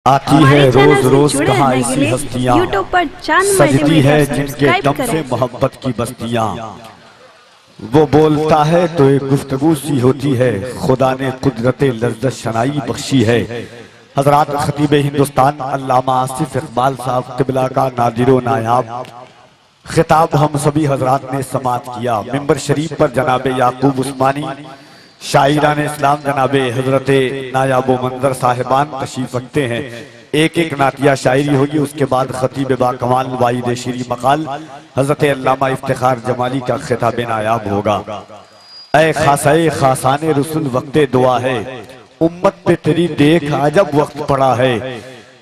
आती है रोज रोज कहाँ ऐसी हस्तियाँ, सजती है जिनके दम से मोहब्बत की बस्तियाँ। वो बोलता है तो एक गुफ्तगू सी होती है, खुदा ने कुदरते लज्जत शनाई बख्शी है। हजरात खतीब हिंदुस्तान अल्लामा आसिफ इकबाल साहब क़िबला का नादिरो नायाब खिताब हम सभी हजरात ने समात किया। मिंबर शरीफ पर जनाबे याकूब उस्मानी शायरान इस्लाम जनाबे हजरत नायाब मंजर साहिबान तशरीफ रखते हैं। एक एक नातिया शायरी होगी, उसके बाद खतीब बाकमाल वाइद शीरी मकाल हजरत अल्लामा इफ्तिखार जमाली का खिताब नायाब होगा। ऐ खासाए खासाने रसूल वक्ते दुआ है, उम्मत पे तेरी देख अजब वक्त पड़ा है।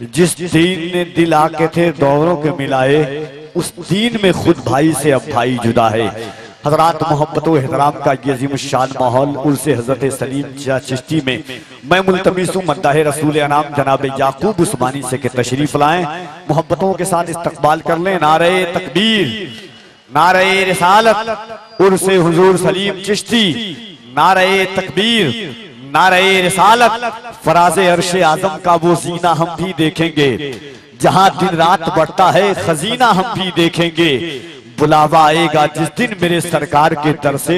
जिस दीन ने दिल आके थे दौरों के मिलाए, उस दीन में खुद भाई से अब भाई जुदा है। हजरात मोहब्बत व एहतराम का ये अजीम शान माहौल उर्से हजरत सलीम चिश्ती में मैं मुल्तमिस हूं मद्दाह रसूल अनाम जनाब याकूब उस्मानी से के तशरीफ लाएं, मोहब्बतों के साथ इस्तकबाल कर लें। नारे तकबीर, नारे रिसालत, उर्से हुजूर सलीम चिश्ती, नारे तकबीर, नारे रिसालत। फराज़े अर्शे आज़म का वो जीना हम भी देखेंगे, जहां दिन रात बढ़ता है खजीना हम भी देखेंगे। बुलावा आएगा जिस दिन मेरे सरकार के दर से,